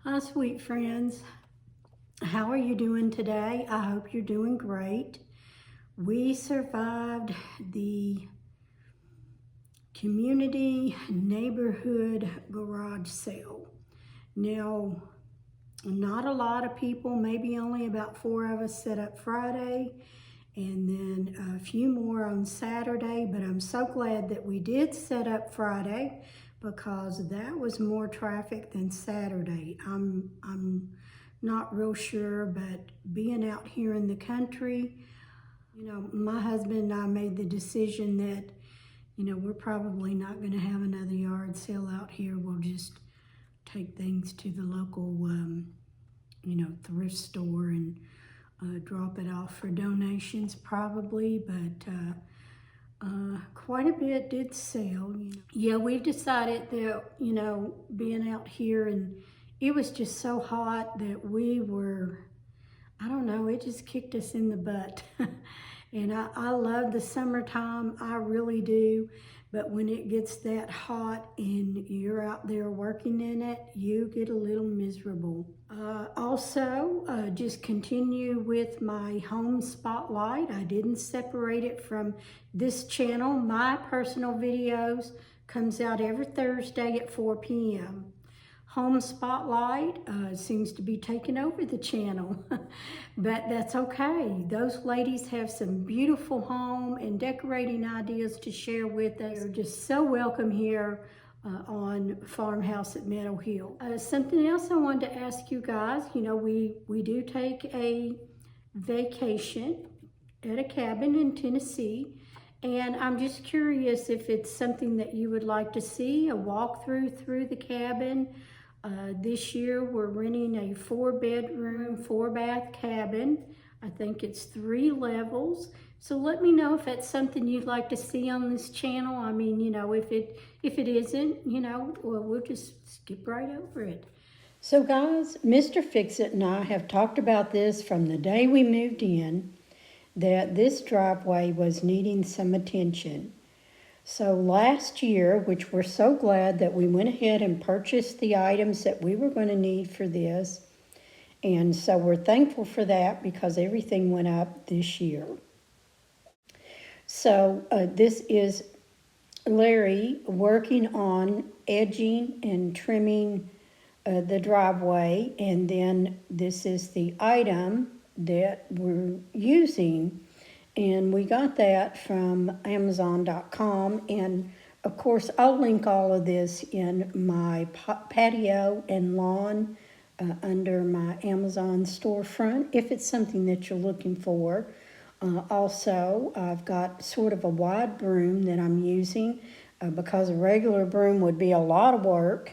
Hi, sweet friends. How are you doing today? I hope you're doing great. We survived the community neighborhood garage sale. Now, not a lot of people, maybe only about 4 of us set up Friday, and then a few more on Saturday, but I'm so glad that we did set up Friday because that was more traffic than Saturday. I'm not real sure, but being out here in the country, my husband and I made the decision that, we're probably not going to have another yard sale out here. We'll just take things to the local, thrift store and drop it off for donations probably, but quite a bit did sell. Yeah, we've decided that, being out here and it was just so hot that we were, I don't know, it just kicked us in the butt. And I love the summertime, I really do. But when it gets that hot and you're out there working in it, you get a little miserable. Also, just continue with my home spotlight. I didn't separate it from this channel. My personal videos comes out every Thursday at 4 p.m. Home Spotlight seems to be taking over the channel, but that's okay. Those ladies have some beautiful home and decorating ideas to share with us. They're just so welcome here on Farmhouse at Meadow Hill. Something else I wanted to ask you guys, we do take a vacation at a cabin in Tennessee. And I'm just curious if it's something that you would like to see, a walkthrough through the cabin. This year we're renting a 4-bedroom, 4-bath cabin. I think it's 3 levels. So let me know if that's something you'd like to see on this channel. I mean, if it isn't, well, we'll just skip right over it. So guys, Mr. Fix-It and I have talked about this from the day we moved in, that this driveway was needing some attention. So last year, which we're so glad that we went ahead and purchased the items that we were going to need for this. And so we're thankful for that because everything went up this year. So this is Larry working on edging and trimming the driveway. And then this is the item that we're using. And we got that from Amazon.com. And of course, I'll link all of this in my patio and lawn under my Amazon storefront if it's something that you're looking for. Also, I've got sort of a wide broom that I'm using because a regular broom would be a lot of work.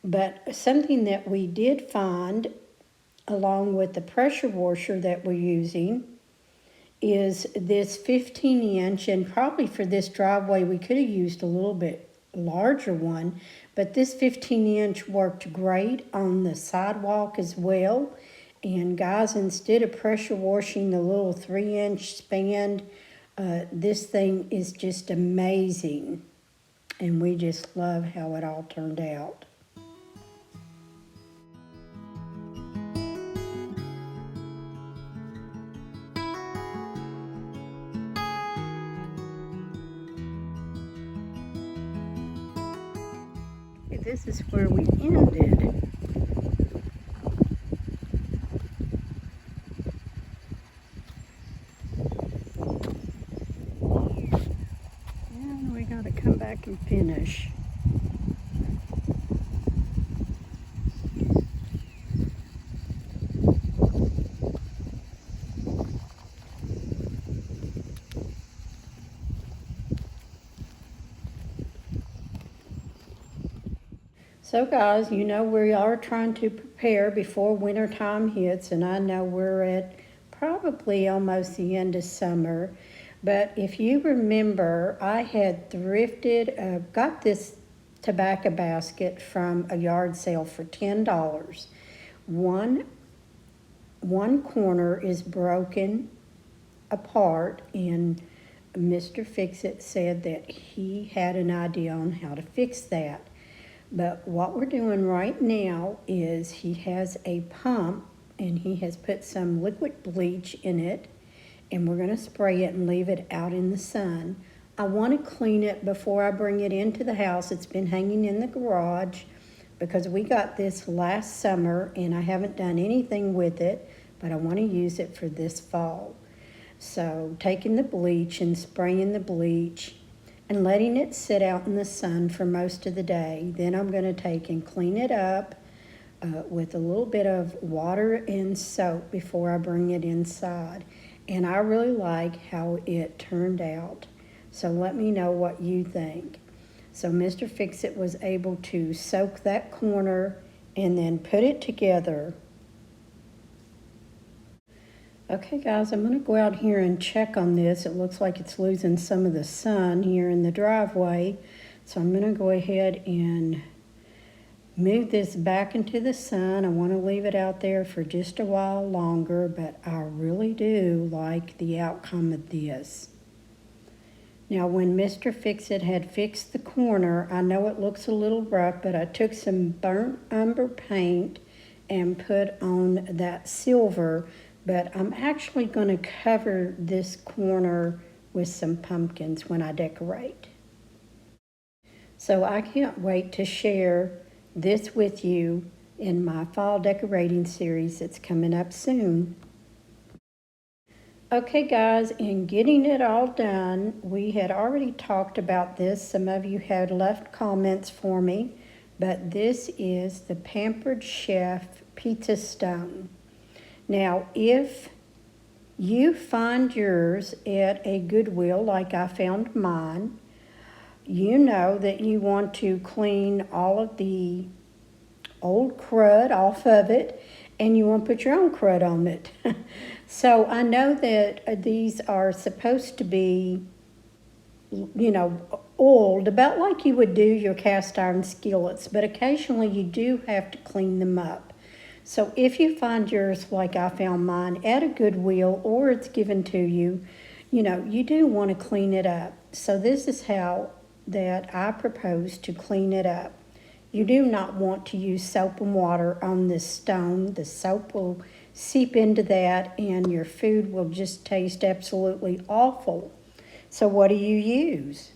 But something that we did find along with the pressure washer that we're using is this 15-inch, and probably for this driveway we could have used a little bit larger one, but this 15-inch worked great on the sidewalk as well. And guys, instead of pressure washing the little 3-inch span, this thing is just amazing, and we just love how it all turned out. This is where we ended. And we got to come back and finish. So guys, we are trying to prepare before winter time hits, and I know we're at probably almost the end of summer. But if you remember, I had thrifted, got this tobacco basket from a yard sale for $10. One corner is broken apart, and Mr. Fix-It said that he had an idea on how to fix that. But what we're doing right now is he has a pump and he has put some liquid bleach in it, and we're going to spray it and leave it out in the sun. I want to clean it before I bring it into the house. It's been hanging in the garage because we got this last summer and I haven't done anything with it, but I want to use it for this fall. So taking the bleach and spraying the bleach and letting it sit out in the sun for most of the day. Then I'm going to take and clean it up with a little bit of water and soap before I bring it inside. And I really like how it turned out. So let me know what you think. So Mr. Fix-It was able to soak that corner and then put it together. Okay guys, I'm going to go out here and check on this. It looks like it's losing some of the sun here in the driveway. So I'm going to go ahead and move this back into the sun. I want to leave it out there for just a while longer, but I really do like the outcome of this. Now when Mr. Fix-It had fixed the corner, I know it looks a little rough, but I took some burnt umber paint and put on that silver. But I'm actually going to cover this corner with some pumpkins when I decorate. So I can't wait to share this with you in my fall decorating series that's coming up soon. Okay guys, in getting it all done, we had already talked about this. Some of you had left comments for me, but this is the Pampered Chef Pizza Stone. Now, if you find yours at a Goodwill like I found mine, you know that you want to clean all of the old crud off of it, and you want to put your own crud on it. So I know that these are supposed to be, you know, oiled, about like you would do your cast iron skillets, but occasionally you do have to clean them up. So if you find yours like I found mine at a Goodwill or it's given to you, you know, you do want to clean it up. So this is how that I propose to clean it up. You do not want to use soap and water on this stone. The soap will seep into that and your food will just taste absolutely awful. So what do you use?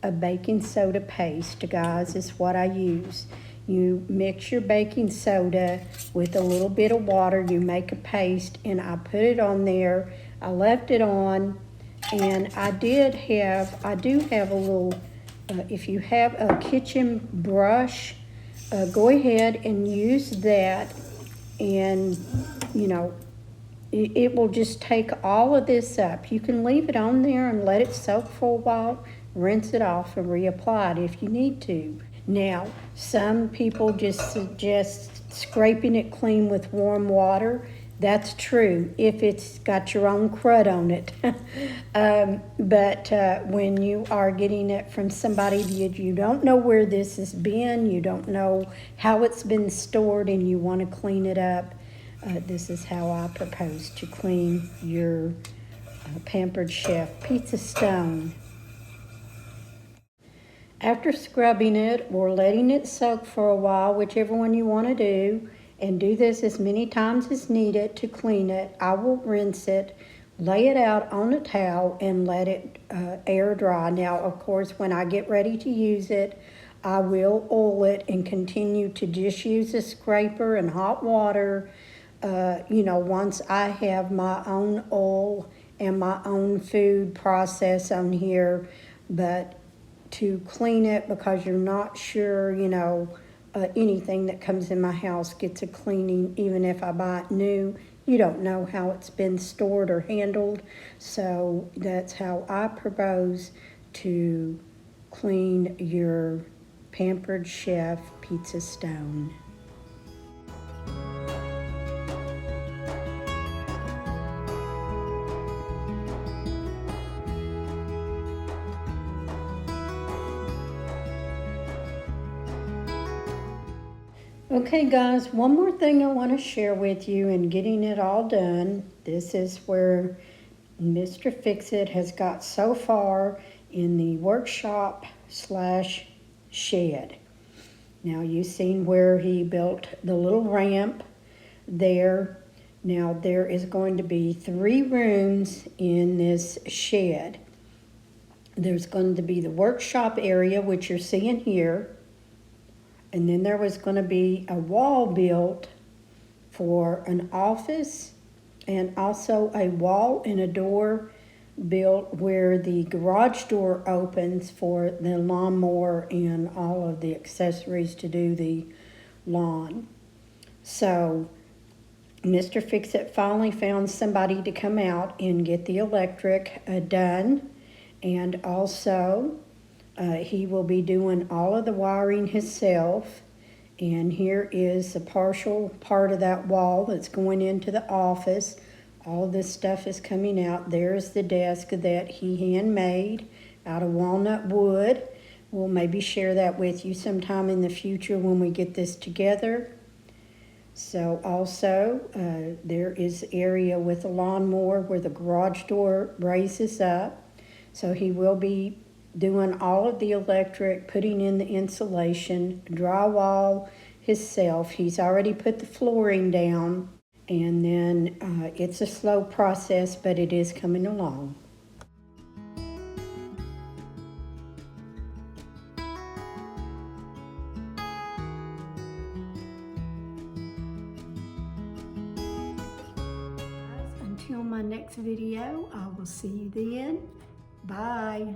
A baking soda paste, guys, is what I use. You mix your baking soda with a little bit of water, you make a paste, and I put it on there. I left it on, and I do have a little, if you have a kitchen brush, go ahead and use that, and you know, it will just take all of this up. You can leave it on there and let it soak for a while, rinse it off and reapply it if you need to. Now, some people just suggest scraping it clean with warm water. That's true if it's got your own crud on it. But when you are getting it from somebody you don't know where this has been, you don't know how it's been stored, and you want to clean it up, this is how I propose to clean your Pampered Chef Pizza Stone. After scrubbing it or letting it soak for a while, whichever one you want to do, and do this as many times as needed to clean it, I will rinse it, lay it out on a towel, and let it air dry. Now, of course, when I get ready to use it, I will oil it and continue to just use a scraper and hot water. You know, once I have my own oil and my own food process on here, but to clean it because you're not sure, you know, anything that comes in my house gets a cleaning, even if I buy it new. You don't know how it's been stored or handled. So that's how I propose to clean your Pampered Chef Pizza Stone. Okay guys, one more thing I want to share with you in getting it all done. This is where Mr. Fix-It has got so far in the workshop / shed. Now you've seen where he built the little ramp there. Now there is going to be 3 rooms in this shed. There's going to be the workshop area, which you're seeing here. And then there was going to be a wall built for an office, and also a wall and a door built where the garage door opens for the lawnmower and all of the accessories to do the lawn. So Mr. Fix-It finally found somebody to come out and get the electric done, and also he will be doing all of the wiring himself. And here is a partial part of that wall that's going into the office. All of this stuff is coming out. There's the desk that he handmade out of walnut wood. We'll maybe share that with you sometime in the future when we get this together. So also, there is area with a lawnmower where the garage door raises up. So he will be doing all of the electric, putting in the insulation, drywall himself. He's already put the flooring down, and then it's a slow process, but it is coming along. Until my next video, I will see you then. Bye.